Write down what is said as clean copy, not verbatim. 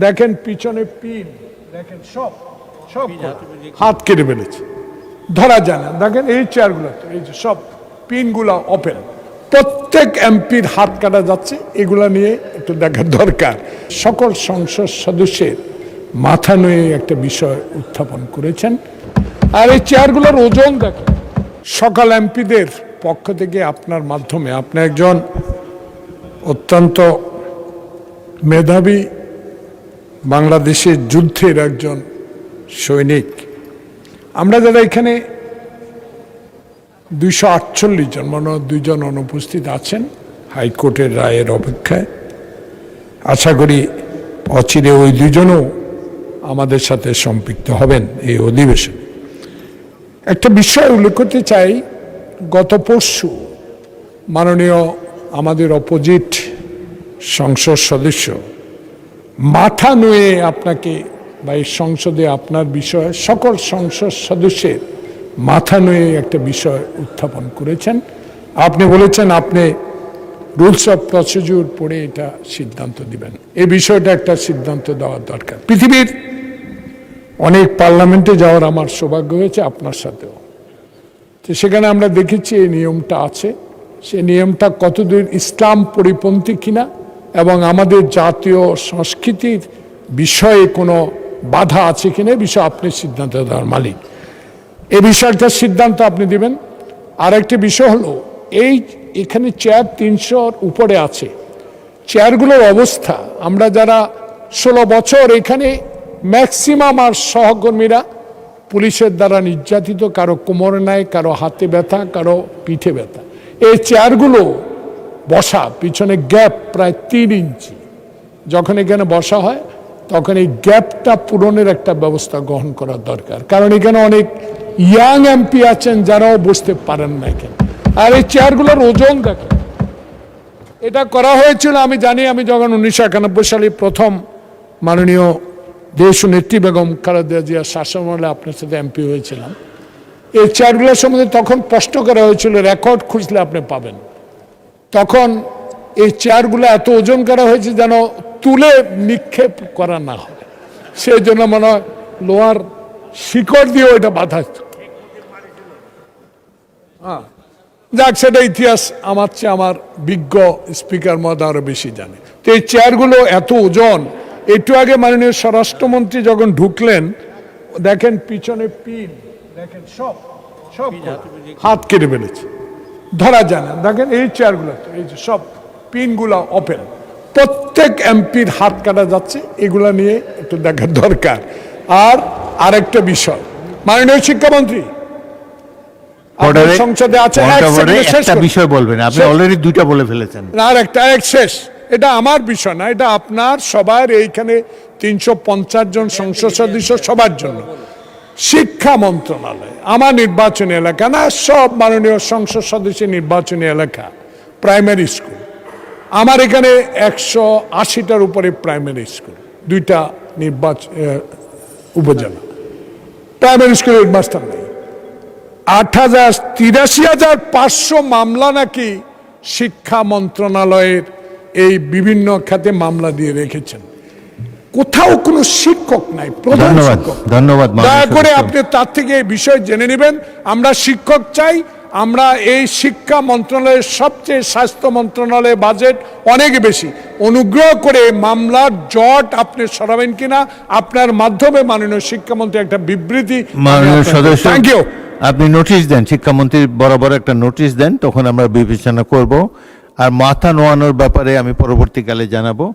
দেখেন পিছনে পিন, দেখেন সব সব হাত কেটে ফেলেছে, ধরা যায় না। দেখেন এই চেয়ারগুলোতে এই যে সব পিনগুলো ওপেন, প্রত্যেক এমপির হাত কাটা যাচ্ছে। এগুলা নিয়ে একটু দেখার দরকার। সকল সংসদ সদস্যের মাথা নিয়ে একটা বিষয় উত্থাপন করেছেন। আর এই চেয়ারগুলোর ওজন দেখেন। সকল এমপিদের পক্ষ থেকে আপনার মাধ্যমে, আপনি একজন অত্যন্ত মেধাবী বাংলাদেশের যুদ্ধের একজন সৈনিক। আমরা যারা এখানে 248 জন, মনে হয় 2 জন অনুপস্থিত আছেন হাইকোর্টের রায়ের অপেক্ষায়। আশা করি অচিরে ওই 2 জনও আমাদের সাথে সম্পৃক্ত হবেন এই অধিবেশনে। একটা বিষয় উল্লেখ করতে চাই, গত পরশু মাননীয় আমাদের অপোজিট সংসদ সদস্য মাথা নুয়ে আপনাকে বা এই সংসদে আপনার বিষয়ে সকল সংসদ সদস্যের মাথা নুয়ে একটা বিষয় উত্থাপন করেছেন। আপনি বলেছেন আপনি রুলস অফ প্রসিডিউর পড়ে এটা সিদ্ধান্ত দিবেন। এই বিষয়টা একটা সিদ্ধান্ত দেওয়ার দরকার। পৃথিবীর অনেক পার্লামেন্টে যাওয়ার আমার সৌভাগ্য হয়েছে, আপনার সাথেও। তো সেখানে আমরা দেখেছি এই নিয়মটা আছে। সে নিয়মটা কতদূর ইসলাম পরিপন্থী কিনা এবং আমাদের জাতীয় সংস্কৃতির বিষয়ে কোনো বাধা আছে কিনা, বিষয়ে আপনি সিদ্ধান্ত দেওয়ার মালিক। এই বিষয়টার সিদ্ধান্ত আপনি দিবেন। আর একটি বিষয় হলো, এখানে চেয়ার 300-র উপরে আছে। চেয়ারগুলোর অবস্থা, আমরা যারা 16 বছর এখানে, ম্যাক্সিমাম আর সহকর্মীরা পুলিশের দ্বারা নির্যাতিত, কারো কোমরে নাই, কারো হাতে ব্যথা, কারো পিঠে ব্যথা। এই চেয়ারগুলো বসা, পিছনে গ্যাপ প্রায় 3 ইঞ্চি। যখন এখানে বসা হয় তখন এই গ্যাপটা পূরণের একটা ব্যবস্থা গ্রহণ করা দরকার, কারণ এখানে অনেক ইয়াং এমপি আছেন যারাও বসতে পারেন না এখানে। আর এই চেয়ারগুলোর ওজন দেখেন। এটা করা হয়েছিল আমি জানি, আমি যখন 1991 সালে প্রথম মাননীয় দেশনেত্রী বেগম খালেদা জিয়ার শাসনামলে আপনার সাথে এমপি হয়েছিলাম। এই চেয়ারগুলোর সম্বন্ধে তখন প্রশ্ন করা হয়েছিল, রেকর্ড খুঁজলে আপনি পাবেন। তখন এই চেয়ারগুলো এত ওজন করা হয়েছে যেন তুলে নিক্ষেপ করা না হয়, সেই জন্য মনে হয় লোহার শিকড় দিয়ে ওইটা বাধা। হ্যাঁ, যাক, সেটা ইতিহাস আমার চেয়ে আমার বিজ্ঞ স্পিকার মহোদয় আরো বেশি জানে। তো এই চেয়ারগুলো এত ওজন। একটু আগে মাননীয় স্বরাষ্ট্রমন্ত্রী যখন ঢুকলেন, দেখেন পিছনে পিন, দেখেন সব সব হাত কেটে ফেলেছে, ধরা যায় না। দেখেন এই চেয়ারগুলো, এই যে সব পিনগুলো ওপেন, প্রত্যেক এমপির হাত কাটা যাচ্ছে। এগুলা নিয়ে একটু দেখার দরকার। আর আরেকটা বিষয়, মাননীয় শিক্ষামন্ত্রী সংসদে আছে, একটা বিষয় বলবেন, আপনি অলরেডি 2টা বলে ফেলেছেন। আর একটা শেষ, এটা আমার বিষয় না, এটা আপনার সবার, এইখানে 350 জন সংসদ সদস্য সবার জন্য। শিক্ষা মন্ত্রণালয় আমার নির্বাচনী এলাকা না, সব মাননীয় সংসদ সদস্যের নির্বাচনী এলাকা, প্রাইমারি স্কুল। আমার এখানে 180টার উপরে প্রাইমারি স্কুল, 2টা উপজেলা। প্রাইমারি স্কুল হেডমাস্টার নেই। 83,500 মামলা নাকি শিক্ষা মন্ত্রণালয়ের এই বিভিন্ন খাতে মামলা দিয়ে রেখেছেন। কোথাও কোনো শিক্ষক নাই, প্রধান শিক্ষক। ধন্যবাদ। দয়া করে আপনি তার থেকে এই বিষয় জেনে নেবেন। আমরা শিক্ষক চাই। আমরা এই শিক্ষা মন্ত্রণালয়ের সবচেয়ে, স্বাস্থ্য মন্ত্রণালয়ের বাজেট অনেক বেশি। অনুগ্রহ করে মামলার জট আপনি সরাবেন কিনা, আপনার মাধ্যমে মাননীয় শিক্ষামন্ত্রী একটা বিবৃতি। মাননীয় সদস্য, থ্যাংক ইউ। আপনি নোটিশ দেন, শিক্ষামন্ত্রী বরাবর একটা নোটিশ দেন, তখন আমরা বিবেচনা করব। আর মাথা নোয়ানোর ব্যাপারে আমি পরবর্তীকালে জানাবো।